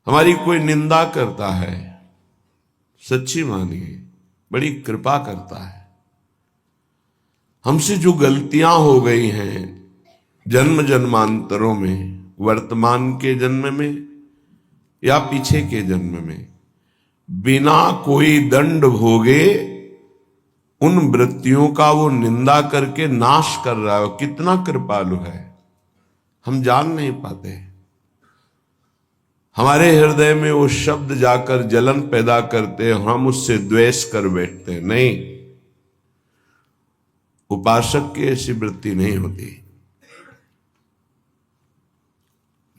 हमारी कोई निंदा करता है, सच्ची मानिए बड़ी कृपा करता है। हमसे जो गलतियां हो गई हैं जन्म जन्मांतरों में, वर्तमान के जन्म में या पीछे के जन्म में, बिना कोई दंड भोगे उन वृत्तियों का वो निंदा करके नाश कर रहा है। कितना कृपालु है, हम जान नहीं पाते। हमारे हृदय में वो शब्द जाकर जलन पैदा करते हैं, हम उससे द्वेष कर बैठते हैं। नहीं, उपासक की ऐसी वृत्ति नहीं होती।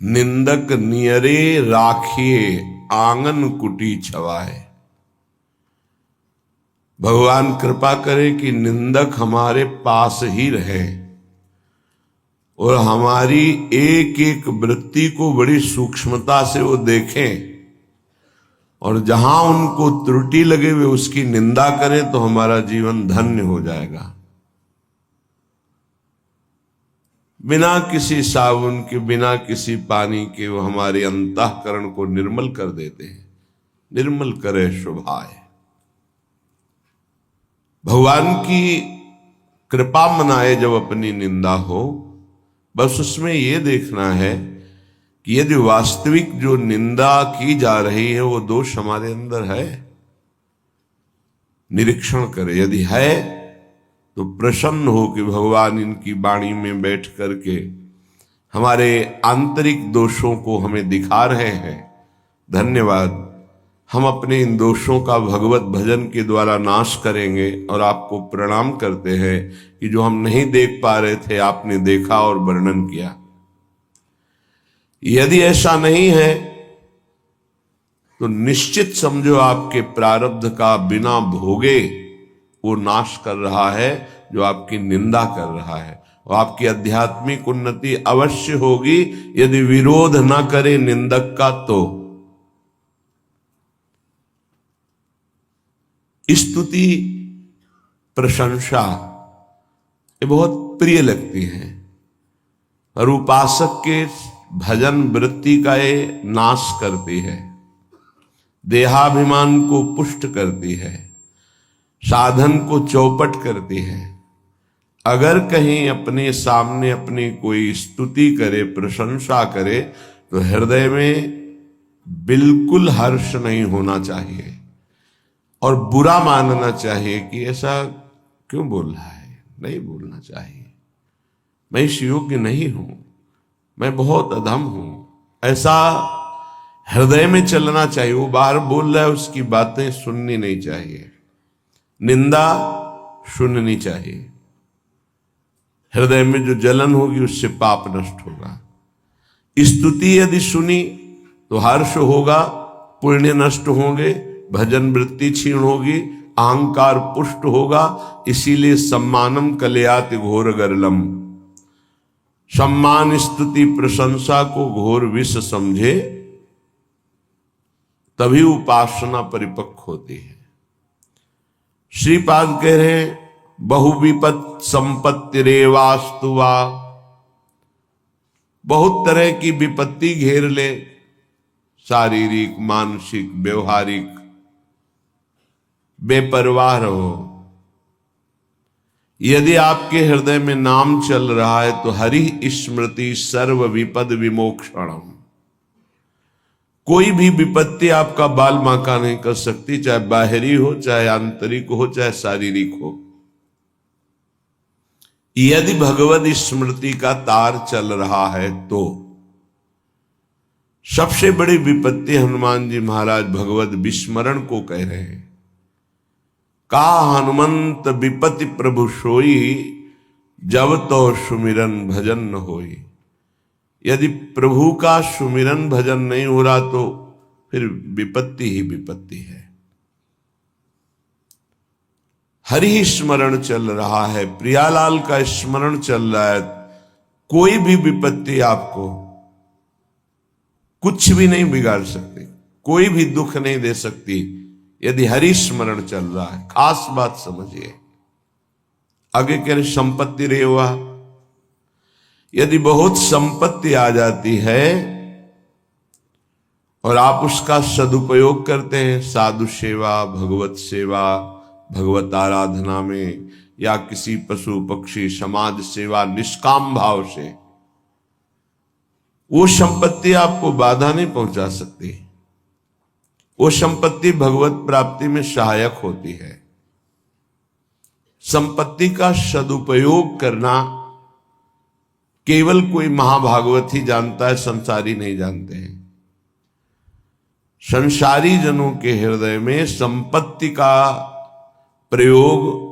निंदक नियरे राखिए आंगन कुटी छवाए। भगवान कृपा करे कि निंदक हमारे पास ही रहे और हमारी एक एक वृत्ति को बड़ी सूक्ष्मता से वो देखें, और जहां उनको त्रुटि लगे वे उसकी निंदा करें, तो हमारा जीवन धन्य हो जाएगा। बिना किसी साबुन के, बिना किसी पानी के वो हमारे अंतःकरण को निर्मल कर देते हैं। निर्मल करे शोभाए। भगवान की कृपा मनाए जब अपनी निंदा हो, बस उसमें यह देखना है कि यदि वास्तविक जो निंदा की जा रही है वो दोष हमारे अंदर है, निरीक्षण करे। यदि है तो प्रसन्न हो कि भगवान इनकी वाणी में बैठ करके हमारे आंतरिक दोषों को हमें दिखा रहे हैं। धन्यवाद, हम अपने इन दोषों का भगवत भजन के द्वारा नाश करेंगे। और आपको प्रणाम करते हैं कि जो हम नहीं देख पा रहे थे आपने देखा और वर्णन किया। यदि ऐसा नहीं है तो निश्चित समझो आपके प्रारब्ध का बिना भोगे वो नाश कर रहा है जो आपकी निंदा कर रहा है। और आपकी आध्यात्मिक उन्नति अवश्य होगी यदि विरोध ना करे निंदक का। तो स्तुति प्रशंसा ये बहुत प्रिय लगती है, और उपासक के भजन वृत्ति का ये नाश करती है, देहाभिमान को पुष्ट करती है, साधन को चौपट करती है। अगर कहीं अपने सामने अपनी कोई स्तुति करे, प्रशंसा करे, तो हृदय में बिल्कुल हर्ष नहीं होना चाहिए और बुरा मानना चाहिए कि ऐसा क्यों बोल रहा है। नहीं बोलना चाहिए, मैं इस योग्य नहीं हूं, मैं बहुत अधम हूं, ऐसा हृदय में चलना चाहिए। वो बाहर बोल रहा है उसकी बातें सुननी नहीं चाहिए, निंदा सुननी चाहिए। हृदय में जो जलन होगी उससे पाप नष्ट होगा। स्तुति यदि सुनी तो हर्ष होगा, पुण्य नष्ट होंगे, भजन वृत्ति क्षीण होगी, अहंकार पुष्ट होगा। इसीलिए सम्मानम कलयाति घोर गरलम, सम्मान स्तुति प्रशंसा को घोर विष समझे, तभी उपासना परिपक्व होती है। श्रीपाद कह रहे हैं बहुविपत संपत्ति रेवास्तुवा। बहुत तरह की विपत्ति घेर ले, शारीरिक, मानसिक, व्यवहारिक, बेपरवाह रहो। यदि आपके हृदय में नाम चल रहा है तो हरि स्मृति सर्व विपद विमोक्षणम। कोई भी विपत्ति आपका बाल बांका नहीं कर सकती, चाहे बाहरी हो, चाहे आंतरिक हो, चाहे शारीरिक हो। यदि भगवत स्मृति का तार चल रहा है तो सबसे बड़ी विपत्ति हनुमान जी महाराज भगवत विस्मरण को कह रहे हैं। का हनुमंत विपत्ति प्रभु सोई, जब तो सुमिरन भजन न होई। यदि प्रभु का सुमिरन भजन नहीं हो रहा तो फिर विपत्ति ही विपत्ति है। हरि स्मरण चल रहा है, प्रियालाल का स्मरण चल रहा है, कोई भी विपत्ति आपको कुछ भी नहीं बिगाड़ सकती, कोई भी दुख नहीं दे सकती यदि हरि स्मरण चल रहा है। खास बात समझिए। आगे कह रहे संपत्ति रेवा। यदि बहुत संपत्ति आ जाती है और आप उसका सदुपयोग करते हैं साधु सेवा, भगवत सेवा, भगवत आराधना में, या किसी पशु पक्षी समाज सेवा निष्काम भाव से, वो संपत्ति आपको बाधा नहीं पहुंचा सकती। वो संपत्ति भगवत प्राप्ति में सहायक होती है। संपत्ति का सदुपयोग करना केवल कोई महाभागवत ही जानता है, संसारी नहीं जानते हैं। संसारी जनों के हृदय में संपत्ति का प्रयोग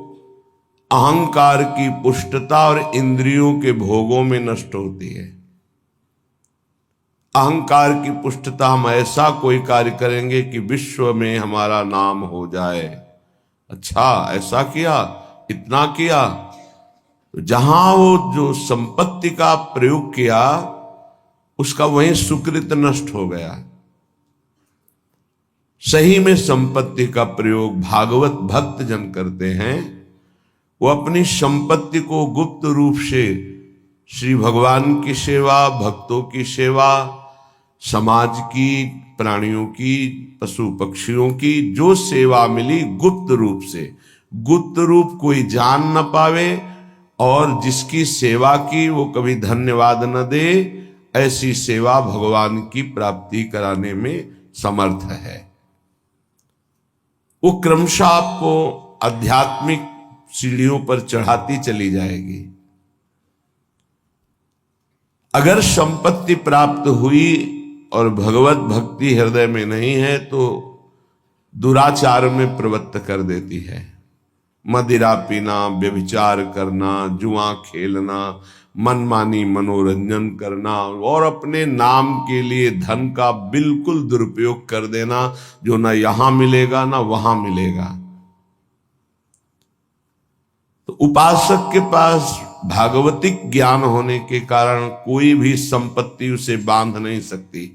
अहंकार की पुष्टता और इंद्रियों के भोगों में नष्ट होती है। अहंकार की पुष्टता, हम ऐसा कोई कार्य करेंगे कि विश्व में हमारा नाम हो जाए, अच्छा ऐसा किया, इतना किया। जहां वो जो संपत्ति का प्रयोग किया उसका वहीं सुकृत नष्ट हो गया। सही में संपत्ति का प्रयोग भागवत भक्त जन करते हैं, वो अपनी संपत्ति को गुप्त रूप से श्री भगवान की सेवा, भक्तों की सेवा, समाज की, प्राणियों की, पशु पक्षियों की जो सेवा मिली गुप्त रूप से, गुप्त रूप कोई जान न पावे, और जिसकी सेवा की वो कभी धन्यवाद न दे, ऐसी सेवा भगवान की प्राप्ति कराने में समर्थ है। वो क्रमशः आपको आध्यात्मिक सीढ़ियों पर चढ़ाती चली जाएगी। अगर संपत्ति प्राप्त हुई और भगवत भक्ति हृदय में नहीं है तो दुराचार में प्रवृत्त कर देती है। मदिरा पीना, व्यभिचार करना, जुआ खेलना, मनमानी मनोरंजन करना, और अपने नाम के लिए धन का बिल्कुल दुरुपयोग कर देना, जो ना यहां मिलेगा ना वहां मिलेगा। तो उपासक के पास भागवतिक ज्ञान होने के कारण कोई भी संपत्ति उसे बांध नहीं सकती,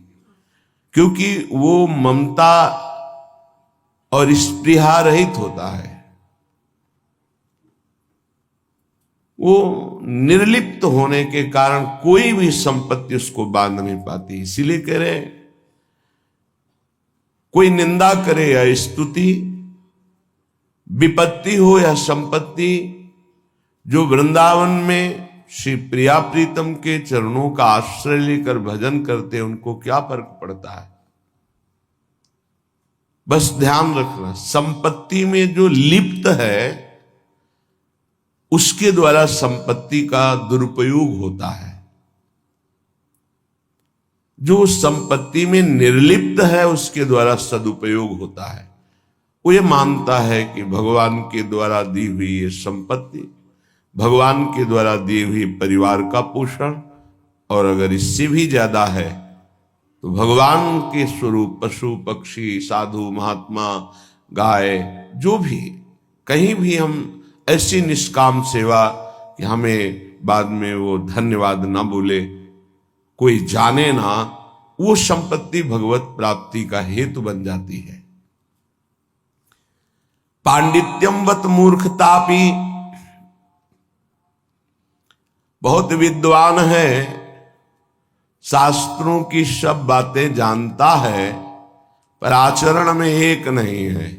क्योंकि वो ममता और स्पृहा रहित होता है। वो निर्लिप्त होने के कारण कोई भी संपत्ति उसको बांध नहीं पाती। इसीलिए कह रहे, कोई निंदा करे या स्तुति, विपत्ति हो या संपत्ति, जो वृंदावन में श्री प्रिया प्रीतम के चरणों का आश्रय लेकर भजन करते हैं, उनको क्या फर्क पड़ता है। बस ध्यान रखना, संपत्ति में जो लिप्त है उसके द्वारा संपत्ति का दुरुपयोग होता है। जो संपत्ति में निर्लिप्त है उसके द्वारा सदुपयोग होता है। वो ये मानता है कि भगवान के द्वारा दी हुई ये संपत्ति, भगवान के द्वारा दी हुई परिवार का पोषण, और अगर इससे भी ज्यादा है तो भगवान के स्वरूप पशु पक्षी, साधु महात्मा, गाय, जो भी, कहीं भी हम ऐसी निष्काम सेवा कि हमें बाद में वो धन्यवाद ना बोले, कोई जाने ना, वो संपत्ति भगवत प्राप्ति का हेतु बन जाती है। पांडित्यमवत मूर्खतापि, बहुत विद्वान है, शास्त्रों की सब बातें जानता है, पर आचरण में एक नहीं है।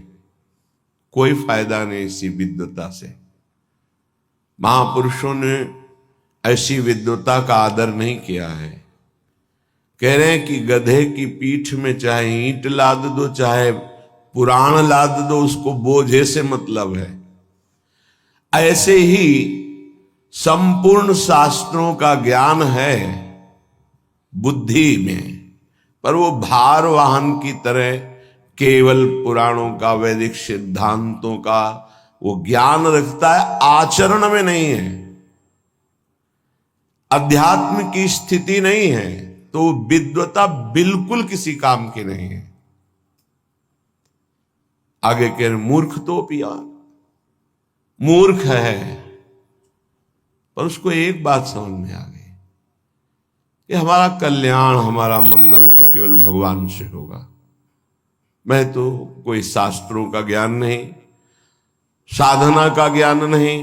कोई फायदा नहीं इसी विद्वता से। महापुरुषों ने ऐसी विद्वता का आदर नहीं किया है। कह रहे हैं कि गधे की पीठ में चाहे ईंट लाद दो, चाहे पुराण लाद दो, उसको बोझे से मतलब है। ऐसे ही संपूर्ण शास्त्रों का ज्ञान है बुद्धि में, पर वो भार वाहन की तरह केवल पुराणों का, वैदिक सिद्धांतों का वो ज्ञान रखता है, आचरण में नहीं है, अध्यात्म की स्थिति नहीं है, तो विद्वता बिल्कुल किसी काम की नहीं है। आगे कह रहे मूर्ख तो पिया, मूर्ख है, पर उसको एक बात समझ में आ गई कि हमारा कल्याण, हमारा मंगल तो केवल भगवान से होगा। मैं तो कोई शास्त्रों का ज्ञान नहीं, साधना का ज्ञान नहीं,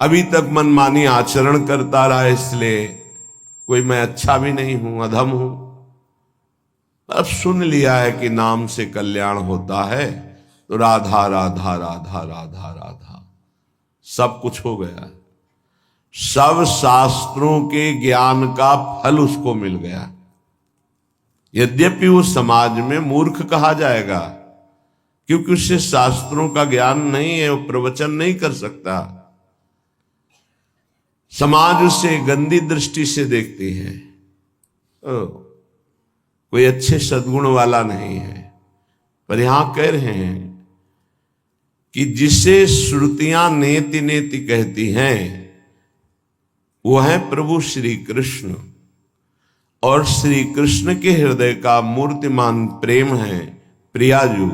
अभी तक मनमानी आचरण करता रहा, इसलिए कोई मैं अच्छा भी नहीं हूं, अधम हूं। सुन लिया है कि नाम से कल्याण होता है, तो राधा राधा राधा राधा राधा सब कुछ हो गया। सब शास्त्रों के ज्ञान का फल उसको मिल गया। यद्यपि वो समाज में मूर्ख कहा जाएगा, क्योंकि उससे शास्त्रों का ज्ञान नहीं है, वो प्रवचन नहीं कर सकता। समाज उसे गंदी दृष्टि से देखती है, कोई अच्छे सद्गुण वाला नहीं है। पर यहां कह रहे हैं कि जिसे श्रुतियां नेति नेति कहती हैं वो है प्रभु श्री कृष्ण, और श्री कृष्ण के हृदय का मूर्तिमान प्रेम है प्रियाजू,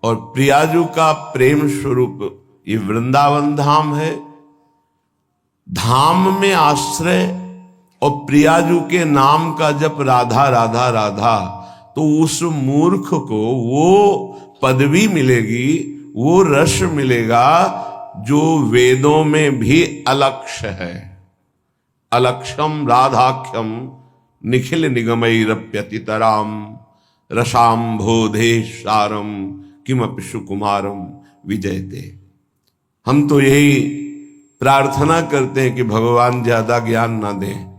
और प्रियाजू का प्रेम स्वरूप ये वृंदावन धाम है। धाम में आश्रय और प्रियाजू के नाम का जप राधा राधा राधा, तो उस मूर्ख को वो पदवी मिलेगी, वो रस मिलेगा जो वेदों में भी अलक्ष्य है। अलक्षम राधाख्यम निखिल निगमैरप्यतितराम रसाम्भोधेशारम किमपि सुकुमारम विजयते। हम तो यही प्रार्थना करते हैं कि भगवान ज्यादा ज्ञान ना दें,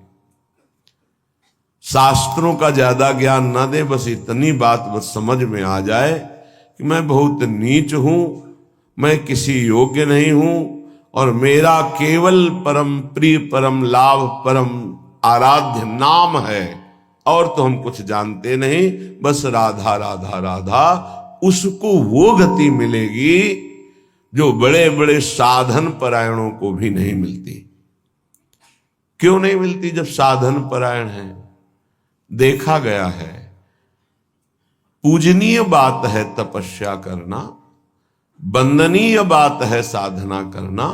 शास्त्रों का ज्यादा ज्ञान ना दे, बस इतनी बात बस समझ में आ जाए कि मैं बहुत नीच हूं, मैं किसी योग्य नहीं हूं, और मेरा केवल परम प्रिय परम लाभ परम आराध्य नाम है, और तो हम कुछ जानते नहीं, बस राधा राधा राधा। उसको वो गति मिलेगी जो बड़े बड़े साधन परायणों को भी नहीं मिलती। क्यों नहीं मिलती? जब साधन परायण है, देखा गया है पूजनीय बात है तपस्या करना, वंदनीय बात है साधना करना,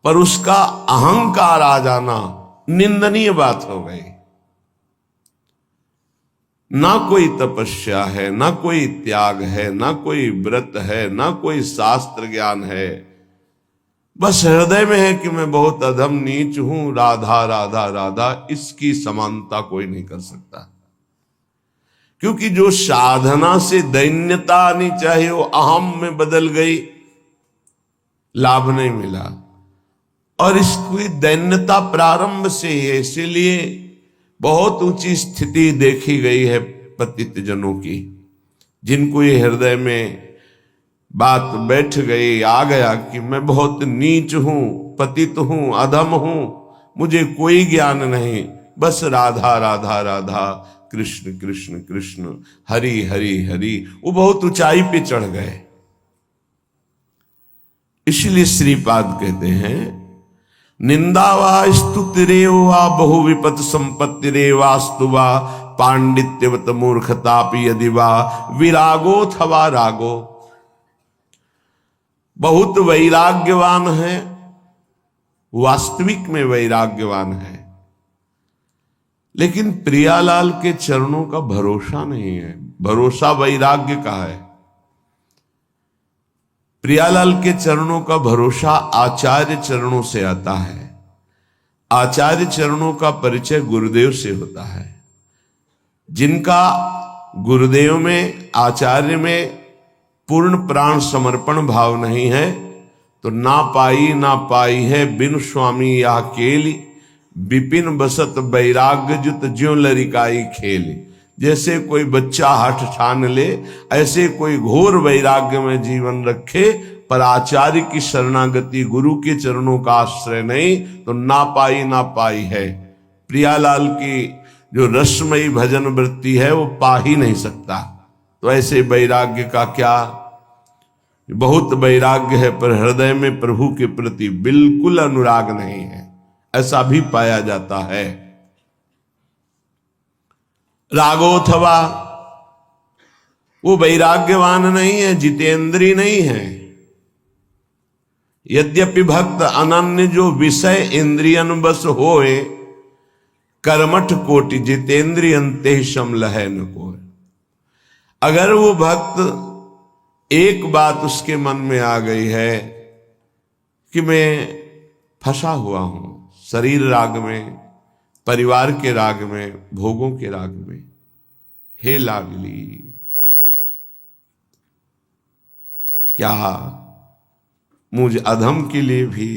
पर उसका अहंकार आ जाना निंदनीय बात हो गई। ना कोई तपस्या है, ना कोई त्याग है, ना कोई व्रत है, ना कोई शास्त्र ज्ञान है, बस हृदय में है कि मैं बहुत अधम नीच हूं, राधा राधा राधा। इसकी समानता कोई नहीं कर सकता, क्योंकि जो साधना से दैन्यता आनी चाहिए वो अहम में बदल गई, लाभ नहीं मिला। और इसकी दैन्यता प्रारंभ से ही है, इसीलिए बहुत ऊंची स्थिति देखी गई है पतित जनों की, जिनको ये हृदय में बात बैठ गई, आ गया कि मैं बहुत नीच हूं, पतित हूं, अधम हूं, मुझे कोई ज्ञान नहीं, बस राधा राधा राधा, कृष्ण कृष्ण कृष्ण, हरि हरि हरि। वो बहुत ऊंचाई पे चढ़ गए। इसलिए श्रीपाद कहते हैं निंदा वा स्तुतिरेव वा बहु विपत संपत्तिरेवास्तु वा पांडित्यवत मूर्खतापि यदि वा विरागोथवा रागो। बहुत वैराग्यवान है, वास्तविक में वैराग्यवान है, लेकिन प्रियालाल के चरणों का भरोसा नहीं है। भरोसा वैराग्य का है। प्रियालाल के चरणों का भरोसा आचार्य चरणों से आता है। आचार्य चरणों का परिचय गुरुदेव से होता है। जिनका गुरुदेव में, आचार्य में पूर्ण प्राण समर्पण भाव नहीं है, तो ना पाई है बिन स्वामी या केली, विपिन बसत वैराग्य जुत ज्यों लरिकाई खेली। जैसे कोई बच्चा हठ ठान ले, ऐसे कोई घोर वैराग्य में जीवन रखे, पर आचार्य की शरणागति, गुरु के चरणों का आश्रय नहीं, तो ना पाई है। प्रियालाल की जो रसमयी भजन वृत्ति है वो पा ही नहीं सकता। तो ऐसे वैराग्य का क्या, बहुत वैराग्य है पर हृदय में प्रभु के प्रति बिल्कुल अनुराग नहीं है, ऐसा भी पाया जाता है। रागोथवा, वो वैराग्यवान नहीं है, जितेंद्रीय नहीं है। यद्यपि भक्त अनन्य जो विषय इंद्रियन बस होए, कर्मठ कोटि जितेंद्रियन ते समलहै न कोय। अगर वो भक्त एक बात उसके मन में आ गई है कि मैं फंसा हुआ हूं शरीर राग में, परिवार के राग में, भोगों के राग में, हे लाडली क्या मुझ अधम के लिए भी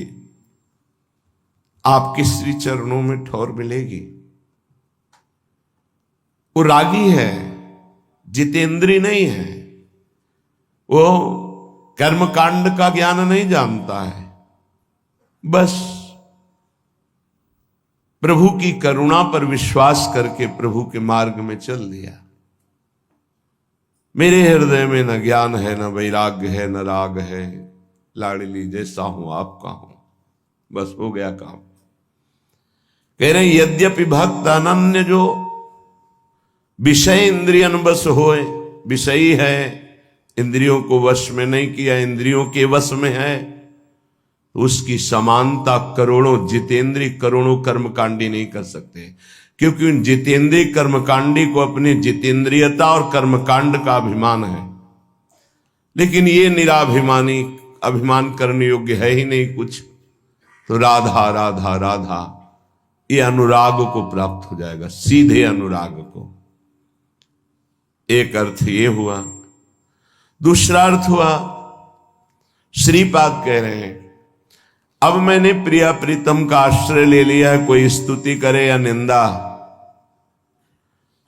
आपके श्री चरणों में ठौर मिलेगी? वो रागी है, जितेंद्री नहीं है, वो कर्मकांड का ज्ञान नहीं जानता है, बस प्रभु की करुणा पर विश्वास करके प्रभु के मार्ग में चल दिया। मेरे हृदय में न ज्ञान है, न वैराग्य है, न राग है, लाडली जैसा हूं आपका हूं, बस हो गया काम। कह रहे यद्यपि भक्त अनन्य जो विषय इंद्रियन बस होए, विषयी है, इंद्रियों को वश में नहीं किया, इंद्रियों के वश में है, उसकी समानता करोड़ों जितेंद्रीय करोड़ों कर्मकांडी नहीं कर सकते, क्योंकि उन जितेंद्रीय कर्मकांडी को अपनी जितेंद्रियता और कर्मकांड का अभिमान है। लेकिन ये निराभिमानी अभिमान करने योग्य है ही नहीं कुछ, तो राधा राधा राधा ये अनुराग को प्राप्त हो जाएगा, सीधे अनुराग को। एक अर्थ ये हुआ। दूसरा अर्थ हुआ, श्रीपाद कह रहे हैं अब मैंने प्रिया प्रीतम का आश्रय ले लिया है, कोई स्तुति करे या निंदा,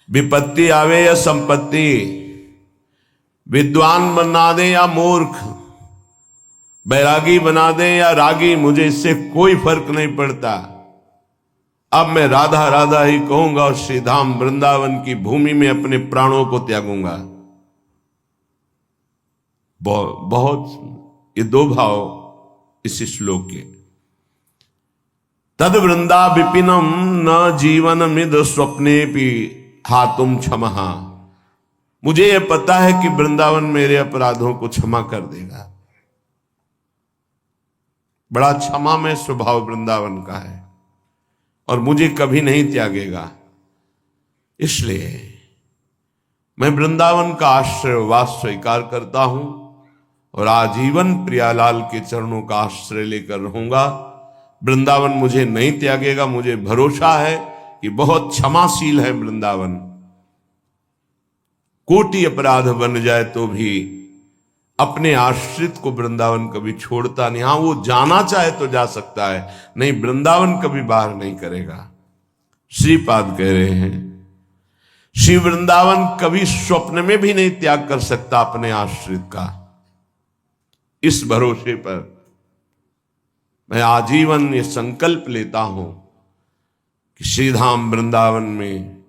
विपत्ति आवे या संपत्ति, विद्वान बना दे या मूर्ख, बैरागी बना दे या रागी, मुझे इससे कोई फर्क नहीं पड़ता। अब मैं राधा राधा ही कहूंगा और श्रीधाम वृंदावन की भूमि में अपने प्राणों को त्यागूंगा। बहुत ये दो भाव इस श्लोक के। तद वृंदा विपिनम न जीवन मिद स्वप्ने भी हातुम क्षमहा, मुझे यह पता है कि वृंदावन मेरे अपराधों को क्षमा कर देगा। बड़ा क्षमा में स्वभाव वृंदावन का है और मुझे कभी नहीं त्यागेगा। इसलिए मैं वृंदावन का आश्रय वास स्वीकार करता हूं और आजीवन प्रियालाल के चरणों का आश्रय लेकर रहूंगा। वृंदावन मुझे नहीं त्यागेगा, मुझे भरोसा है कि बहुत क्षमाशील है वृंदावन। कोटि अपराध बन जाए तो भी अपने आश्रित को वृंदावन कभी छोड़ता नहीं। हां, वो जाना चाहे तो जा सकता है, नहीं वृंदावन कभी बाहर नहीं करेगा। श्रीपाद कह रहे हैं श्री वृंदावन कभी स्वप्न में भी नहीं त्याग कर सकता अपने आश्रित का। इस भरोसे पर मैं आजीवन ये संकल्प लेता हूं कि श्रीधाम वृंदावन में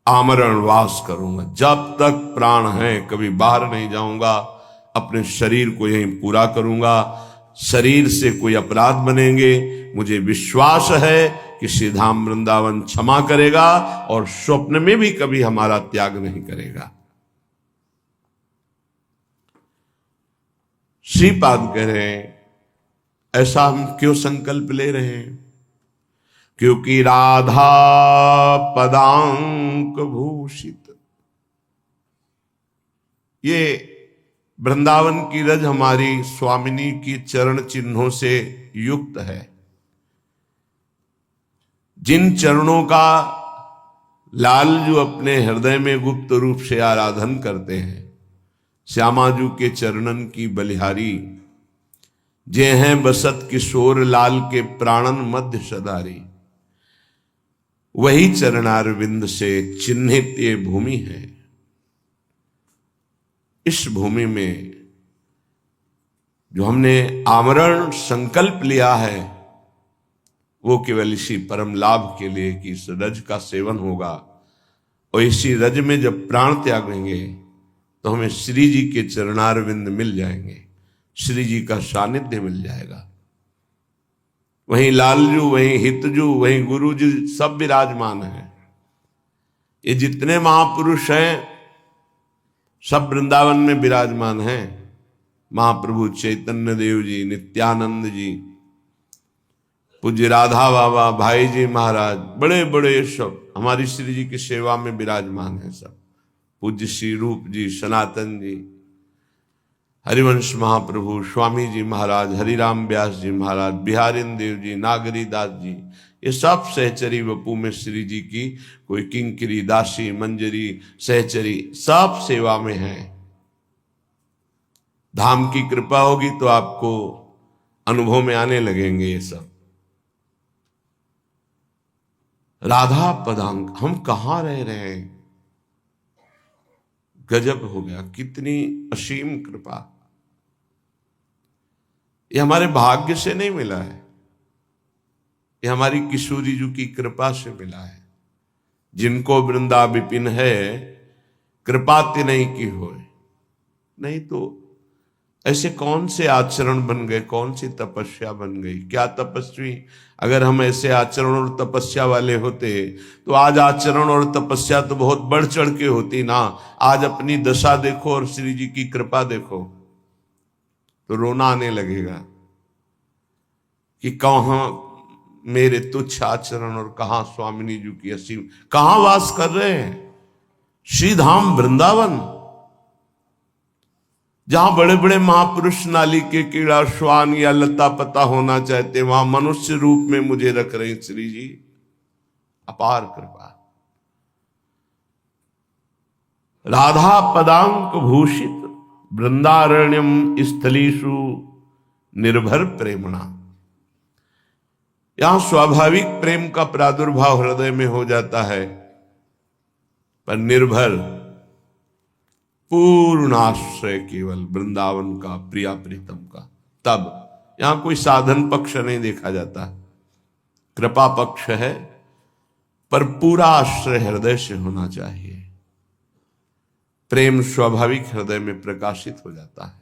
आमरण वास करूंगा। जब तक प्राण है कभी बाहर नहीं जाऊंगा, अपने शरीर को यहीं पूरा करूंगा। शरीर से कोई अपराध बनेंगे, मुझे विश्वास है कि श्रीधाम वृंदावन क्षमा करेगा और स्वप्न में भी कभी हमारा त्याग नहीं करेगा। श्रीपाद कह रहे हैं ऐसा हम क्यों संकल्प ले रहे हैं? क्योंकि राधा पदांक भूषित, ये वृंदावन की रज हमारी स्वामिनी की चरण चिन्हों से युक्त है। जिन चरणों का लालजू अपने हृदय में गुप्त रूप से आराधन करते हैं, श्यामाजू के चरणन की बलिहारी, जे हैं बसत किशोर लाल के प्राणन मध्य सदारी, वही चरणारविंद से चिन्हित ये भूमि है। इस भूमि में जो हमने आमरण संकल्प लिया है वो केवल इसी परम लाभ के लिए कि इस रज का सेवन होगा, और इसी रज में जब प्राण त्यागेंगे तो हमें श्री जी के चरणारविंद मिल जाएंगे, श्री जी का सानिध्य मिल जाएगा। वहीं लालजू, वहीं हितजू, वहीं गुरु जी सब विराजमान हैं। ये जितने महापुरुष हैं सब वृंदावन में विराजमान हैं। महाप्रभु चैतन्य देव जी, नित्यानंद जी, पूज्य राधा बाबा, भाई जी महाराज, बड़े बड़े सब हमारी श्री जी की सेवा में विराजमान हैं सब। पूज्य श्री रूप जी, सनातन जी, हरिवंश महाप्रभु, स्वामी जी महाराज, हरिराम व्यास जी महाराज, बिहारिन देव जी, नागरी दास जी, ये सब सहचरी वपू में श्री जी की कोई किंकरी, दासी, मंजरी, सहचरी सब सेवा में हैं। धाम की कृपा होगी तो आपको अनुभव में आने लगेंगे ये सब। राधा पदांक, हम कहां रह रहे हैं, गजब हो गया, कितनी असीम कृपा। ये हमारे भाग्य से नहीं मिला है, ये हमारी किशोरी जी की कृपा से मिला है। जिनको वृंदा विपिन है, कृपा ते नहीं की होए। नहीं तो ऐसे कौन से आचरण बन गए, कौन सी तपस्या बन गई। क्या तपस्वी, अगर हम ऐसे आचरण और तपस्या वाले होते तो आज आचरण और तपस्या तो बहुत बढ़ चढ़ के होती ना। आज अपनी दशा देखो और श्री जी की कृपा देखो तो रोना आने लगेगा कि कहां मेरे तुच्छ आचरण और कहां स्वामिनी जी की असीम, कहां वास कर रहे हैं। श्री धाम वृंदावन, जहां बड़े बड़े महापुरुष नाली के कीड़ा श्वान या लता पता होना चाहते, वहां मनुष्य रूप में मुझे रख रहे श्री जी। अपार कृपा। राधा पदांक भूषित वृंदारण्यम स्थलीषु निर्भर प्रेमणा। यहां स्वाभाविक प्रेम का प्रादुर्भाव हृदय में हो जाता है, पर निर्भर पूर्ण आश्रय केवल वृंदावन का, प्रिया प्रीतम का। तब यहां कोई साधन पक्ष नहीं देखा जाता, कृपा पक्ष है, पर पूरा आश्रय हृदय से होना चाहिए। प्रेम स्वाभाविक हृदय में प्रकाशित हो जाता है।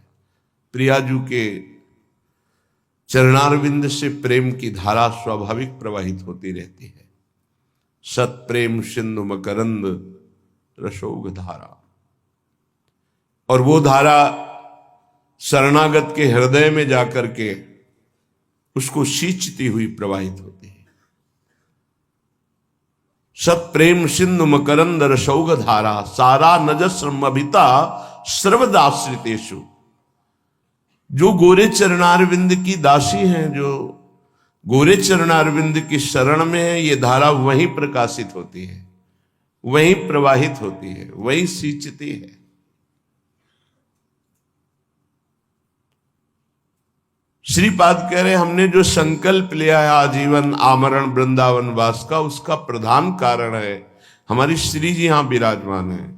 प्रियाजू के चरणारविंद से प्रेम की धारा स्वाभाविक प्रवाहित होती रहती है। सत प्रेम सिंधु मकरंद रसोग धारा, और वो धारा शरणागत के हृदय में जाकर के उसको सींचती हुई प्रवाहित होती है। सत प्रेम सिंधु मकरंद रसौग धारा, सारा नजस्रमभिता सर्वदाश्रितेषु। जो गोरे चरणारविंद की दासी हैं, जो गोरे चरणारविंद की शरण में है, ये धारा वहीं प्रकाशित होती है, वहीं प्रवाहित होती है, वहीं सींचती है। श्रीपाद कह रहे, हमने जो संकल्प लिया है आजीवन आमरण वृंदावन वास का, उसका प्रधान कारण है हमारी श्री जी यहां विराजमान है।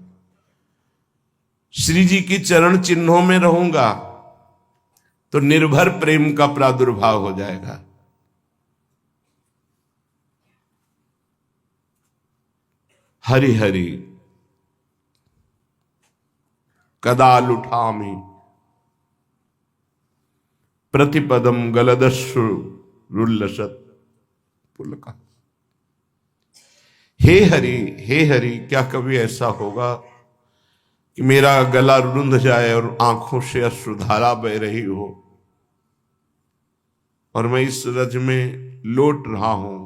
श्री जी की चरण चिन्हों में रहूंगा तो निर्भर प्रेम का प्रादुर्भाव हो जाएगा। हरि हरि कदा लुठामी प्रतिपदम गलदस्रु रुल्लसत पुलका। हे हरि, क्या कभी ऐसा होगा कि मेरा गला रुंध जाए और आंखों से अश्रुधारा बह रही हो और मैं इस रज में लौट रहा हूं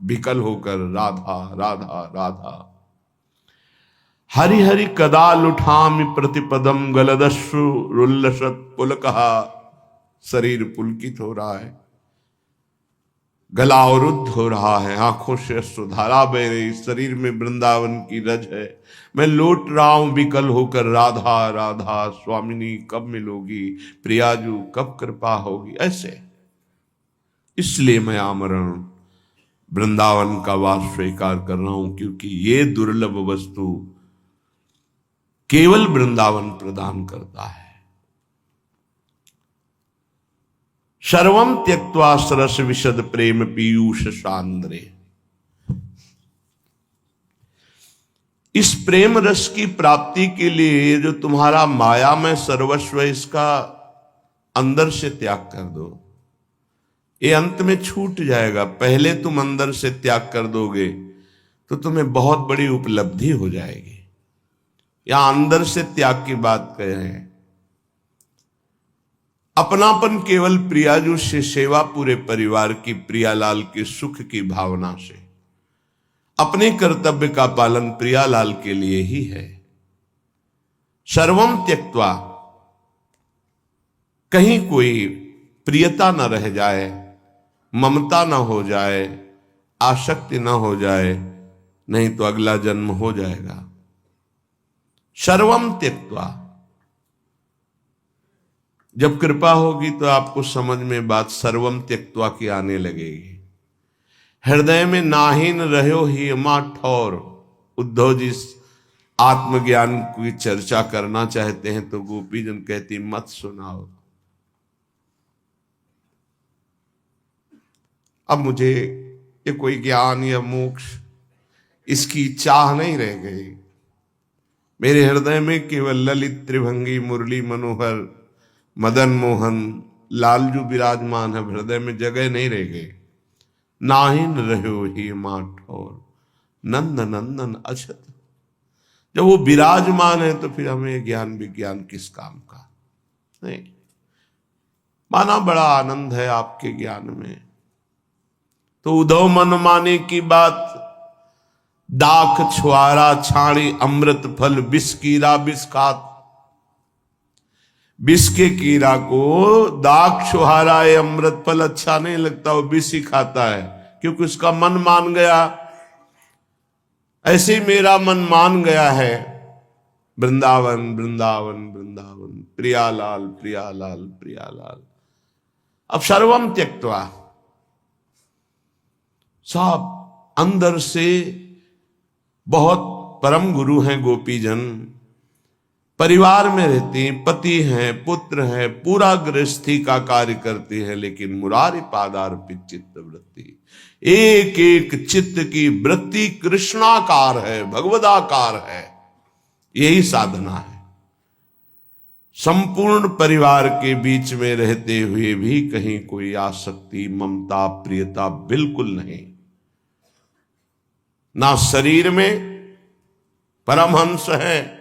विकल होकर, राधा राधा राधा। हरि हरि कदा लुठामि प्रतिपदम गलदस्रु रुल्लसत पुलकहा। शरीर पुलकित हो रहा है, गला अवरुद्ध हो रहा है, आंखों से अश्रुधारा बह रही, शरीर में वृंदावन की रज है, मैं लौट रहा हूं विकल होकर, राधा राधा स्वामिनी कब मिलोगी, प्रियाजू कब कृपा होगी। ऐसे इसलिए मैं आमरण वृंदावन का वास स्वीकार कर रहा हूं, क्योंकि ये दुर्लभ वस्तु केवल वृंदावन प्रदान करता है। सर्वम त्यक्त्वा सरस विशद प्रेम पीयूष सांद्रे। इस प्रेम रस की प्राप्ति के लिए जो तुम्हारा माया में सर्वस्व, इसका अंदर से त्याग कर दो। ये अंत में छूट जाएगा। पहले तुम अंदर से त्याग कर दोगे तो तुम्हें बहुत बड़ी उपलब्धि हो जाएगी। यहां अंदर से त्याग की बात कह रहे हैं। अपनापन केवल प्रियाजू से, सेवा पूरे परिवार की, प्रियालाल के सुख की भावना से, अपने कर्तव्य का पालन प्रियालाल के लिए ही है। सर्वम त्यक्त्वा, कहीं कोई प्रियता न रह जाए, ममता न हो जाए, आसक्ति न हो जाए, नहीं तो अगला जन्म हो जाएगा। सर्वम त्यक्त्वा, जब कृपा होगी तो आपको समझ में बात सर्वम त्यक्त्वा की आने लगेगी। हृदय में नाहीन रहो ही मा ठौर। उद्धव जी आत्मज्ञान की चर्चा करना चाहते हैं तो गोपी जन कहती मत सुनाओ। अब मुझे ये कोई ज्ञान या मोक्ष इसकी चाह नहीं रह गई। मेरे हृदय में केवल ललित त्रिभंगी मुरली मनोहर मदन मोहन लालजू विराजमान है, हृदय में जगह नहीं रह गई। नाहिन रहो ही माठ और नंद नंदन अछत। जब वो विराजमान है तो फिर हमें ज्ञान विज्ञान किस काम का। नहीं माना बड़ा आनंद है आपके ज्ञान में, तो उद्धव मनमाने की बात। दाख छुआरा छाणी अमृत फल विष कीरा विष खात। विष के कीड़ा को दाख छुहारा है, अमृत फल अच्छा नहीं लगता, वो विष ही खाता है क्योंकि उसका मन मान गया। ऐसे ही मेरा मन मान गया है वृंदावन वृंदावन वृंदावन, प्रियालाल प्रियालाल प्रियालाल। अब सर्वम त्यक्त्वा, सब अंदर से बहुत परम गुरु हैं गोपीजन, परिवार में रहती हैं, पति हैं, पुत्र हैं, पूरा गृहस्थी का कार्य करती है, लेकिन मुरारी पादार्पित चित्त वृत्ति, एक एक चित्त की वृत्ति कृष्णाकार है, भगवदाकार है। यही साधना है। संपूर्ण परिवार के बीच में रहते हुए भी कहीं कोई आसक्ति ममता प्रियता बिल्कुल नहीं। ना शरीर में परमहंस है,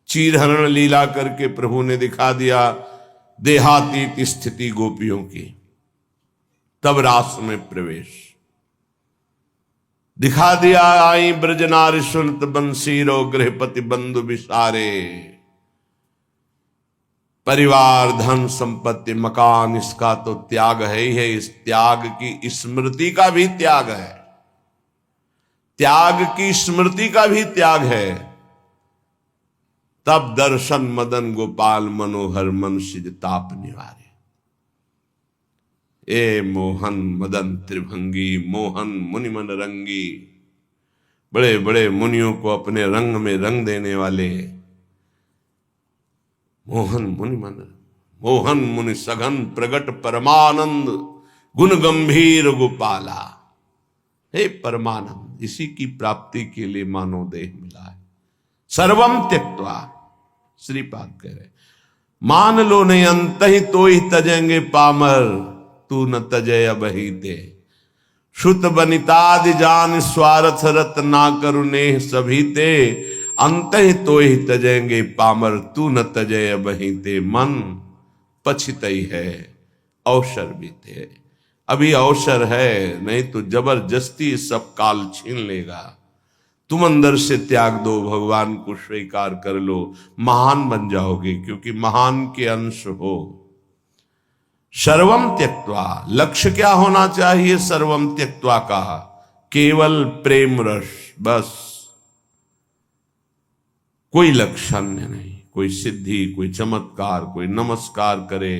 चीरहरण लीला करके प्रभु ने दिखा दिया देहातीत स्थिति गोपियों की, तब रास में प्रवेश दिखा दिया। आई ब्रजनारी सुनत बंसीरो गृहपति बंधु विसारे। परिवार धन संपत्ति मकान इसका तो त्याग है ही है, इस त्याग की स्मृति का भी त्याग है, त्याग की स्मृति का भी त्याग है। तब दर्शन मदन गोपाल मनोहर मन सिज ताप निवारे। ए मोहन मदन त्रिभंगी मोहन मुनि मन रंगी। बड़े बड़े मुनियों को अपने रंग में रंग देने वाले मोहन मुनि मन, मोहन मुनि सघन प्रगट परमानंद गुण गंभीर गोपाला। हे परमानंद, इसी की प्राप्ति के लिए मानव देह मिला है। सर्वम त्यक्त्वा, श्रीपाद कह रहे मान लो नहीं अंत ही तो ही तजेंगे पामर, तू न तजय अबही दे। श्रुत बनितादि जान स्वार्थ रत ना करुणे सभी ते, अंत ही तो ही तजेंगे पामर, तू न तजय अबही ते। मन पछितई है अवसर बीते। अभी अवसर है, नहीं तो जबरदस्ती सब काल छीन लेगा। तुम अंदर से त्याग दो, भगवान को स्वीकार कर लो, महान बन जाओगे, क्योंकि महान के अंश हो। सर्वम त्यक्त्वा, लक्ष्य क्या होना चाहिए सर्वम त्यक्त्वा का? केवल प्रेम रस, बस। कोई लक्षण नहीं, कोई सिद्धि, कोई चमत्कार, कोई नमस्कार करे,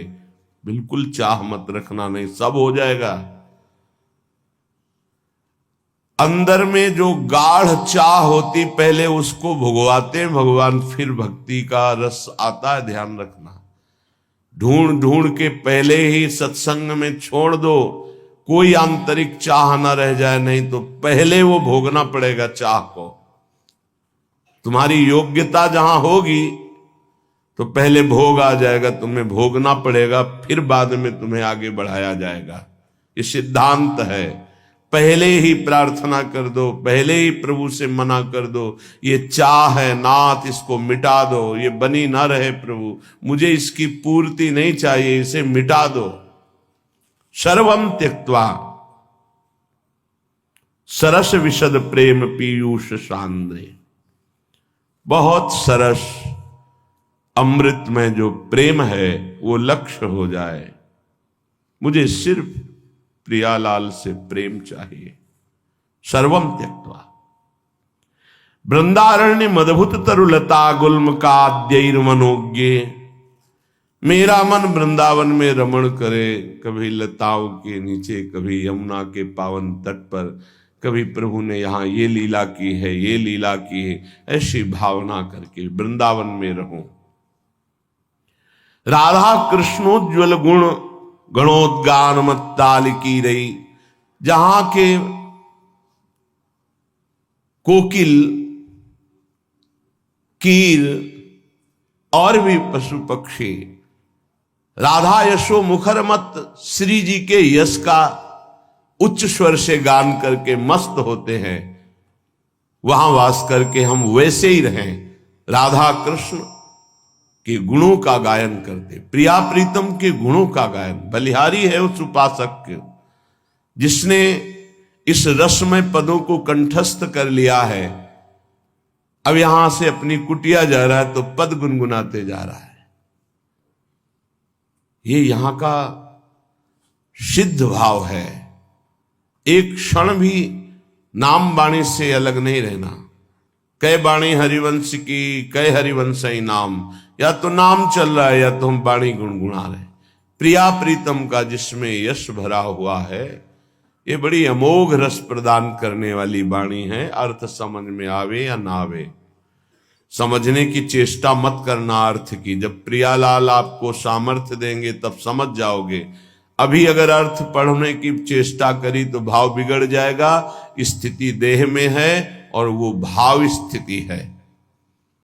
बिल्कुल चाह मत रखना, नहीं सब हो जाएगा। अंदर में जो गाढ़ चाह होती पहले उसको भुगवाते भगवान, फिर भक्ति का रस आता है, ध्यान रखना। ढूंढ ढूंढ के पहले ही सत्संग में छोड़ दो, कोई आंतरिक चाह ना रह जाए, नहीं तो पहले वो भोगना पड़ेगा चाह को। तुम्हारी योग्यता जहां होगी तो पहले भोग आ जाएगा, तुम्हें भोगना पड़ेगा, फिर बाद में तुम्हें आगे बढ़ाया जाएगा। ये सिद्धांत है। पहले ही प्रार्थना कर दो, पहले ही प्रभु से मना कर दो, ये चाह है नाथ, इसको मिटा दो, ये बनी ना रहे प्रभु, मुझे इसकी पूर्ति नहीं चाहिए, इसे मिटा दो। सर्वम त्यक्त्वा सरस विशद प्रेम पीयूष सांद्रे। बहुत सरस अमृत में जो प्रेम है वो लक्ष्य हो जाए। मुझे सिर्फ प्रियालाल से प्रेम चाहिए। सर्वम त्यक्त्वा वृंदारण्य मदभुत तरुलता गुल्म का आद्यैर मनोज्ञे। मेरा मन वृंदावन में रमण करे, कभी लताओं के नीचे, कभी यमुना के पावन तट पर, कभी प्रभु ने यहाँ ये लीला की है, ये लीला की है, ऐसी भावना करके वृंदावन में रहूं। राधा कृष्णोज्वल गुण गणोद्गान मत्ताल की रही, जहां के कोकिल, कीर और भी पशु पक्षी राधा यशो मुखर मत श्री जी के यश का उच्च स्वर से गान करके मस्त होते हैं, वहां वास करके हम वैसे ही रहें, राधा कृष्ण के गुणों का गायन करते, प्रिया प्रीतम के गुणों का गायन। बलिहारी है उस उपासक जिसने इस रसमय पदों को कंठस्थ कर लिया है। अब यहां से अपनी कुटिया जा रहा है तो पद गुनगुनाते जा रहा है। ये यहां का सिद्ध भाव है। एक क्षण भी नाम बाणी से अलग नहीं रहना। कै बाणी हरिवंश की, कै हरिवंश ही नाम, या तो नाम चल रहा है या तो हम बाणी गुनगुना रहे। प्रिया प्रीतम का जिसमें यश भरा हुआ है, ये बड़ी अमोघ रस प्रदान करने वाली वाणी है। अर्थ समझ में आवे या ना आवे, समझने की चेष्टा मत करना अर्थ की। जब प्रियालाल आपको सामर्थ्य देंगे तब समझ जाओगे। अभी अगर अर्थ पढ़ने की चेष्टा करी तो भाव बिगड़ जाएगा। स्थिति देह में है और वो भाव स्थिति है।